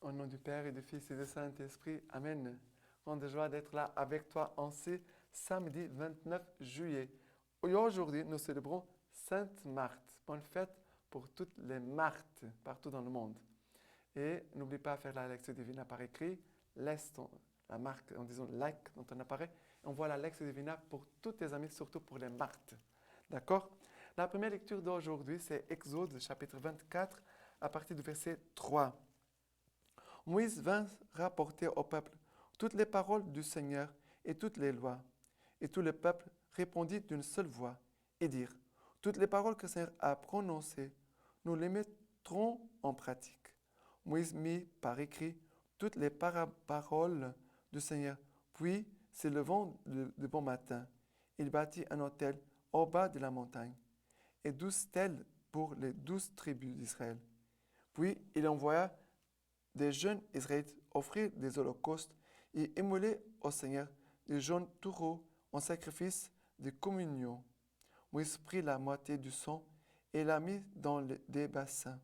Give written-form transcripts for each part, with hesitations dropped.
Au nom du Père et du Fils et du Saint-Esprit, Amen. Grande joie d'être là avec toi en ce samedi 29 juillet. Et aujourd'hui, nous célébrons Sainte Marthe. Bonne fête pour toutes les Marthes partout dans le monde. Et n'oublie pas de faire la lecture divina par écrit. Laisse la marque en disant like dans ton appareil. Et envoie la lecture divina pour tous tes amis, surtout pour les Marthes. D'accord? La première lecture d'aujourd'hui, c'est Exode chapitre 24 à partir du verset 3. Moïse vint rapporter au peuple toutes les paroles du Seigneur et toutes les lois. Et tout le peuple répondit d'une seule voix et dirent, toutes les paroles que le Seigneur a prononcées, nous les mettrons en pratique. Moïse mit par écrit toutes les paroles du Seigneur. Puis, se levant de bon matin, il bâtit un autel au bas de la montagne et 12 stèles pour les 12 tribus d'Israël. Puis, il envoya des jeunes Israélites offrirent des holocaustes et immolaient au Seigneur des jeunes taureaux en sacrifice de communion. Moïse prit la moitié du sang et la mit dans des bassins,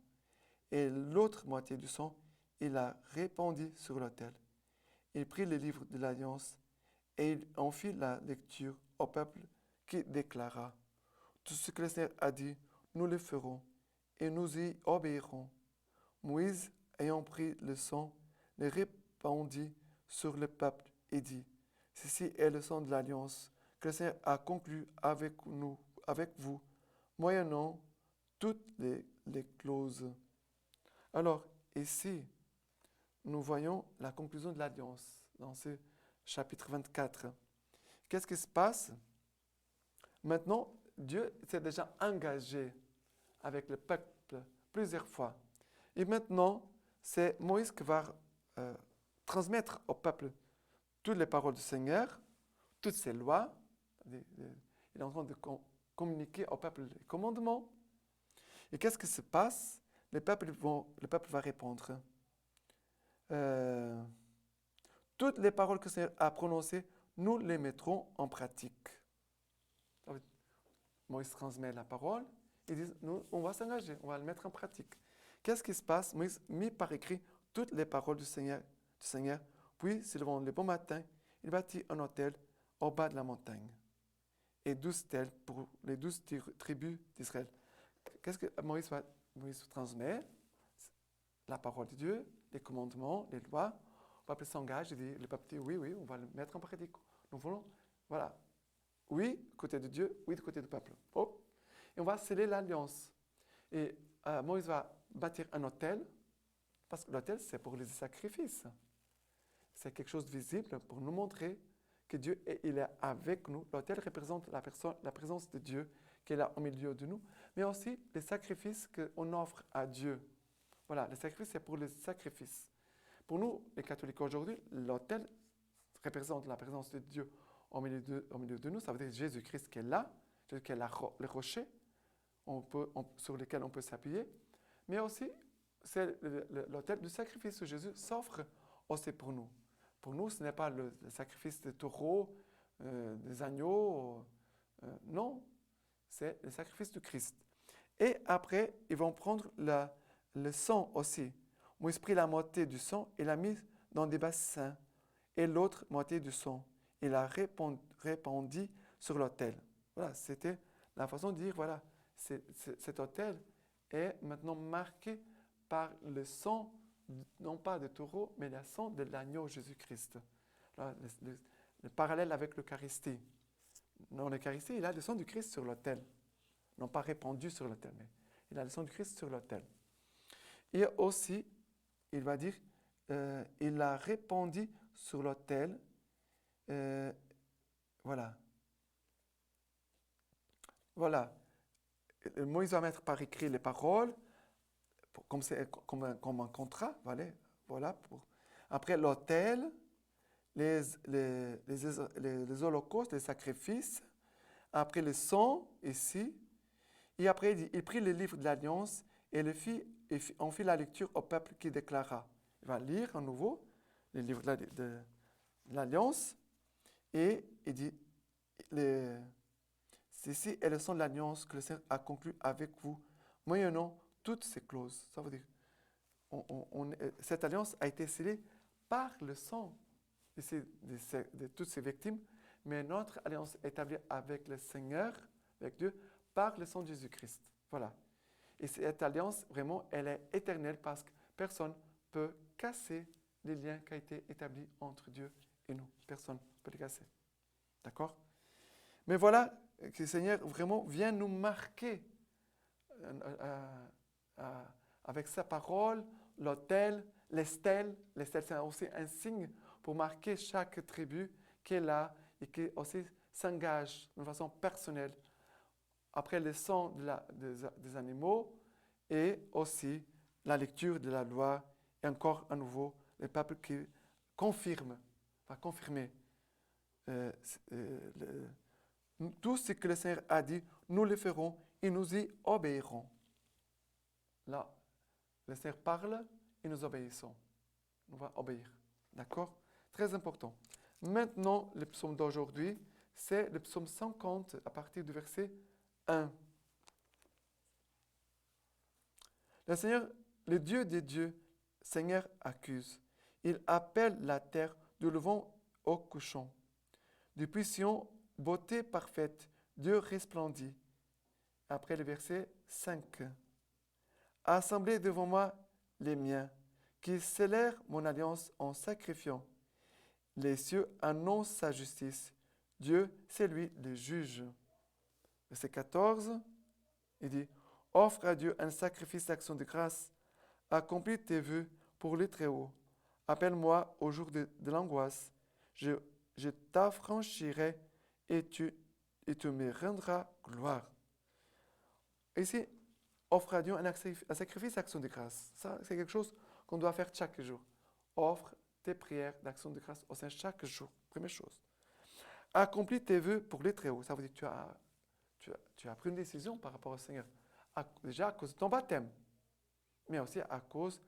et l'autre moitié du sang, il la répandit sur l'autel. Il prit le livre de l'Alliance et il en fit la lecture au peuple qui déclara, tout ce que le Seigneur a dit, nous le ferons et nous y obéirons. Moïse, ayant pris le sang, le répandit sur le peuple et dit, ceci est le sang de l'alliance que le Seigneur a conclu avec nous, avec vous, moyennant toutes les clauses. Alors, ici, nous voyons la conclusion de l'alliance dans ce chapitre 24. Qu'est-ce qui se passe? Maintenant, Dieu s'est déjà engagé avec le peuple plusieurs fois. Et maintenant, c'est Moïse qui va transmettre au peuple toutes les paroles du Seigneur, toutes ses lois. Il est en train de communiquer au peuple les commandements. Et qu'est-ce qui se passe? Le peuple va répondre. Toutes les paroles que le Seigneur a prononcées, nous les mettrons en pratique. Moïse transmet la parole. Ils disent, nous, on va s'engager, on va le mettre en pratique. Qu'est-ce qui se passe? Moïse mit par écrit toutes les paroles du Seigneur. Puis, se levant le bon matin, il bâtit un autel au bas de la montagne et 12 stèles pour les 12 tribus d'Israël. Qu'est-ce que Moïse transmet? La parole de Dieu, les commandements, les lois. Le peuple s'engage et dit, le peuple dit, oui, on va le mettre en pratique. Nous voulons, voilà. Oui, côté de Dieu, oui, du côté du peuple. Hop. Et on va sceller l'alliance. Et Moïse va bâtir un autel, parce que l'autel, c'est pour les sacrifices. C'est quelque chose de visible pour nous montrer que Dieu il est avec nous. L'autel représente la présence de Dieu qui est là au milieu de nous, mais aussi les sacrifices qu'on offre à Dieu. Voilà, les sacrifices, c'est pour les sacrifices. Pour nous, les catholiques aujourd'hui, l'autel représente la présence de Dieu au milieu de nous. Ça veut dire Jésus-Christ qui est là, Jésus qui est le rocher sur lequel on peut s'appuyer. Mais aussi, c'est l'autel du sacrifice où Jésus s'offre aussi pour nous. Pour nous, ce n'est pas le sacrifice des taureaux, des agneaux. Non, c'est le sacrifice du Christ. Et après, ils vont prendre le sang aussi. Moïse prit la moitié du sang et l'a mis dans des bassins. Et l'autre moitié du sang, il l'a répandit sur l'autel. Voilà, c'était la façon de dire, voilà, cet autel est maintenant marqué par le sang, non pas de taureau, mais le sang de l'agneau Jésus-Christ. Le parallèle avec l'Eucharistie. Dans l'Eucharistie, il a le sang du Christ sur l'autel. Non pas répandu sur l'autel, mais il a le sang du Christ sur l'autel. Et aussi, il va dire, il l'a répandu sur l'autel. Voilà. Moïse va mettre par écrit les paroles, comme un contrat. Voilà. Après l'autel, les holocaustes, les sacrifices. Après le sang, ici. Et après, il prit le livre de l'Alliance et on fit la lecture au peuple qui déclara. Il va lire à nouveau le livre de l'Alliance et il dit, ceci est le sang de l'Alliance que le Seigneur a conclu avec vous, moyennant toutes ces clauses. Ça veut dire, cette alliance a été scellée par le sang de toutes ces victimes, mais notre alliance est établie avec le Seigneur, avec Dieu, par le sang de Jésus-Christ. Voilà. Et cette alliance, vraiment, elle est éternelle parce que personne ne peut casser les liens qui ont été établis entre Dieu et nous. Personne ne peut les casser. D'accord? Mais voilà que le Seigneur vraiment vient nous marquer avec sa parole, l'autel, les stèles. Les stèles, c'est aussi un signe pour marquer chaque tribu qui est là et qui aussi s'engage de façon personnelle après le sang des animaux et aussi la lecture de la loi et encore à nouveau le peuple qui va confirmer tout ce que le Seigneur a dit, nous le ferons et nous y obéirons. Là, le Seigneur parle et nous obéissons. On va obéir. D'accord? Très important. Maintenant, le psaume d'aujourd'hui, c'est le psaume 50 à partir du verset 1. Le Seigneur, le Dieu des dieux, Seigneur accuse. Il appelle la terre du levant au couchant. Depuis Sion, beauté parfaite, Dieu resplendit. Après le verset 5. Assemblez devant moi les miens, qui scellèrent mon alliance en sacrifiant. Les cieux annoncent sa justice. Dieu, c'est lui le juge. Verset 14, il dit, offre à Dieu un sacrifice d'action de grâce. Accomplis tes vœux pour le Très-Haut. Appelle-moi au jour de l'angoisse. Je t'affranchirai et tu me rendras gloire. Ici, offre à Dieu un sacrifice d'action de grâce. Ça, c'est quelque chose qu'on doit faire chaque jour. Offre tes prières d'action de grâce au Seigneur chaque jour. Première chose. Accomplis tes vœux pour les Très-Hauts. Ça veut dire que tu as pris une décision par rapport au Seigneur. Déjà à cause de ton baptême, mais aussi à cause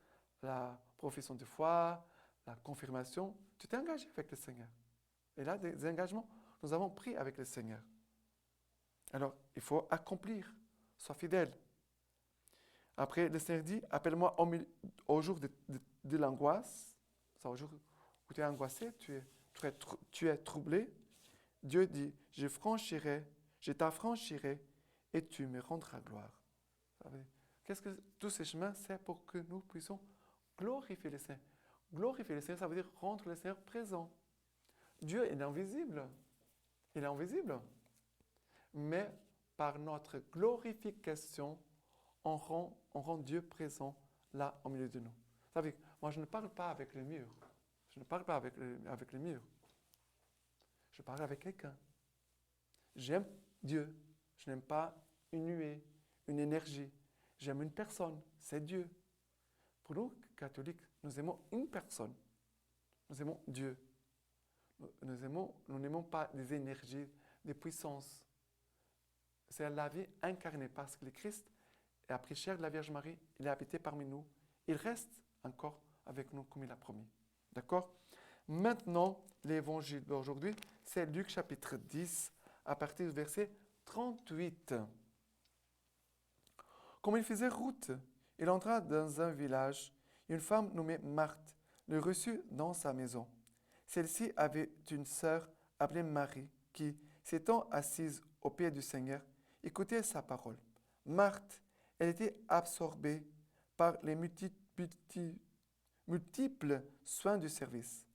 de la profession de foi, la confirmation. Tu t'es engagé avec le Seigneur. Et là, des engagements, nous avons pris avec le Seigneur. Alors, il faut accomplir. Sois fidèle. Après, le Seigneur dit, appelle-moi au jour de l'angoisse. Au jour où tu es angoissé, tu es troublé. Dieu dit, je t'affranchirai et tu me rendras gloire. Qu'est-ce que tous ces chemins, c'est pour que nous puissions glorifier le Seigneur. Glorifier le Seigneur, ça veut dire rendre le Seigneur présent. Dieu est invisible. Il est invisible. Mais par notre glorification, on rend Dieu présent là au milieu de nous. Vous savez, moi je ne parle pas avec le mur. Je ne parle pas avec le mur. Je parle avec quelqu'un. J'aime Dieu. Je n'aime pas une nuée, une énergie. J'aime une personne. C'est Dieu. Pour nous, catholiques, nous aimons une personne. Nous aimons Dieu. Nous n'aimons pas des énergies, des puissances. C'est la vie incarnée parce que le Christ a pris chair de la Vierge Marie, il est habité parmi nous, il reste encore avec nous comme il a promis. D'accord? Maintenant, l'évangile d'aujourd'hui, c'est Luc chapitre 10, à partir du verset 38. Comme il faisait route, il entra dans un village. Une femme nommée Marthe le reçut dans sa maison. Celle-ci avait une sœur appelée Marie qui, s'étant assise au pied du Seigneur, écoutait sa parole. Marthe, elle était absorbée par les multiples soins du service.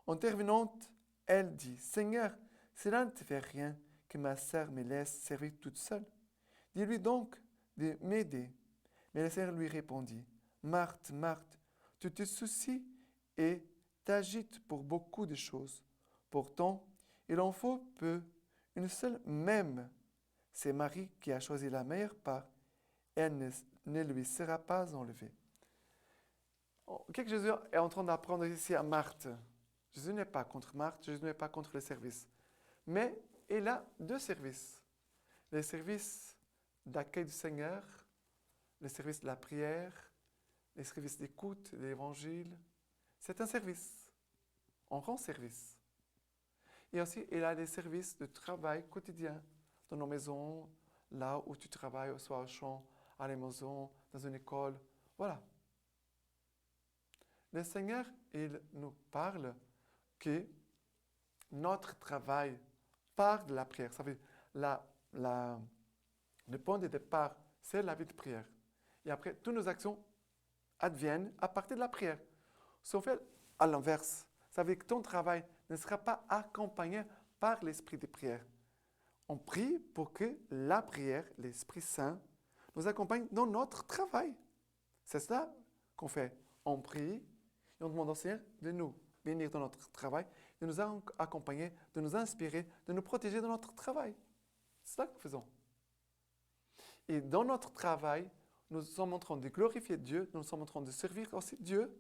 Intervenante, elle dit, « Seigneur, cela ne te fait rien que ma sœur me laisse servir toute seule. Dis-lui donc de m'aider. » Mais le Seigneur lui répondit, « Marthe, Marthe, tu te soucies et t'agites pour beaucoup de choses. Pourtant, il en faut peu, une seule même. C'est Marie qui a choisi la meilleure part. Elle ne lui sera pas enlevée. » Qu'est-ce que Jésus est en train d'apprendre ici à Marthe? Jésus n'est pas contre Marthe, Jésus n'est pas contre le service. Mais il a deux services. Le service d'accueil du Seigneur, le service de la prière, le service d'écoute de l'Évangile. C'est un service. On rend service. Et aussi, il a des services de travail quotidien dans nos maisons, là où tu travailles, soit au champ, à la maison, dans une école. Voilà. le Seigneur, il nous parle que notre travail part de la prière. Ça veut dire, le point de départ, c'est la vie de prière. Et après, toutes nos actions adviennent à partir de la prière. Si on fait à l'inverse, ça veut dire que ton travail ne sera pas accompagné par l'esprit de prière. On prie pour que la prière, l'Esprit Saint, nous accompagne dans notre travail. C'est ça qu'on fait. On prie et on demande au Seigneur de nous bénir dans notre travail, de nous accompagner, de nous inspirer, de nous protéger dans notre travail. C'est ça que nous faisons. Et dans notre travail, nous sommes en train de glorifier Dieu, nous sommes en train de servir aussi Dieu.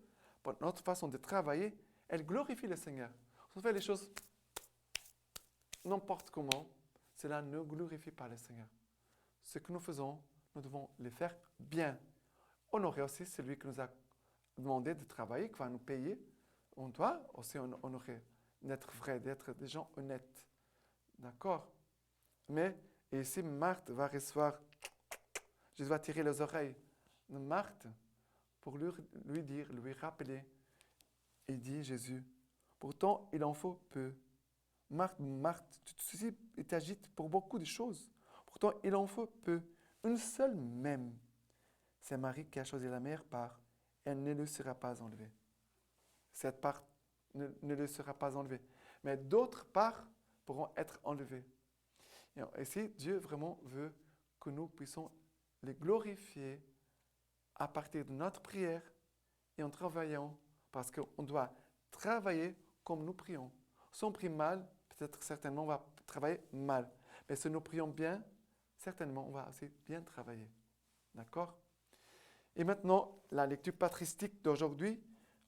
Notre façon de travailler, elle glorifie le Seigneur. Si on fait les choses n'importe comment, cela ne glorifie pas le Seigneur. Ce que nous faisons, nous devons le faire bien. Honorer aussi celui qui nous a demandé de travailler, qui va nous payer. On doit aussi honorer, d'être vrai, d'être des gens honnêtes. D'accord? Mais ici, Marthe va recevoir, Jésus va tirer les oreilles de Marthe pour lui dire, lui rappeler. Il dit, Jésus, pourtant il en faut peu. Marthe, tu t'agites pour beaucoup de choses. Pourtant, il en faut peu. Une seule même. C'est Marie qui a choisi la meilleure part. Elle ne lui sera pas enlevée. Cette part ne lui sera pas enlevée. Mais d'autres parts pourront être enlevées. Et ici, Dieu vraiment veut que nous puissions les glorifier à partir de notre prière et en travaillant. Parce qu'on doit travailler comme nous prions. Si on prie mal, peut-être certainement on va travailler mal. Mais si nous prions bien, certainement on va aussi bien travailler. D'accord? Et maintenant, la lecture patristique d'aujourd'hui,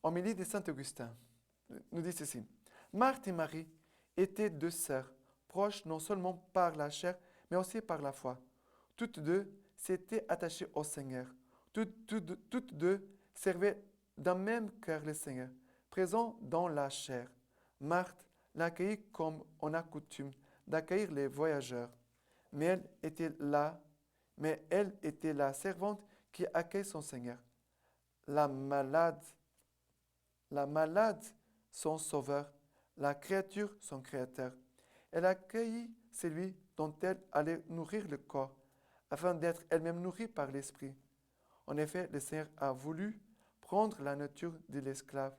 homélie de Saint Augustin, nous dit ceci. Marthe et Marie étaient deux sœurs, proches non seulement par la chair, mais aussi par la foi. Toutes deux s'étaient attachées au Seigneur. Toutes deux servaient d'un même cœur le Seigneur, présent dans la chair. Marthe l'accueillit comme on a coutume d'accueillir les voyageurs. Mais elle était la servante qui accueille son Seigneur. La malade, son sauveur, la créature, son créateur. Elle accueillit celui dont elle allait nourrir le corps, afin d'être elle-même nourrie par l'Esprit. En effet, le Seigneur a voulu prendre la nature de l'esclave,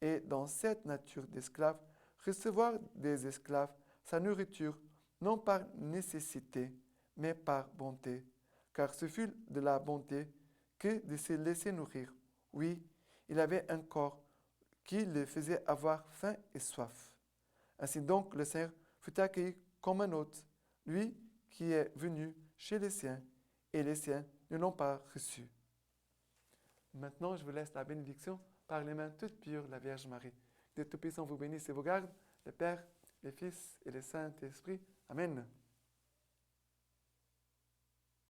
et dans cette nature d'esclave, recevoir des esclaves sa nourriture, non par nécessité, mais par bonté, car ce fut de la bonté que de se laisser nourrir. Oui, il avait un corps qui le faisait avoir faim et soif. Ainsi donc, le Seigneur fut accueilli comme un hôte, lui qui est venu chez les siens, et les siens ne l'ont pas reçu. Maintenant, je vous laisse la bénédiction par les mains toutes pures de la Vierge Marie. Que Dieu Tout-Puissant vous bénisse et vous garde, le Père, le Fils et le Saint-Esprit. Amen.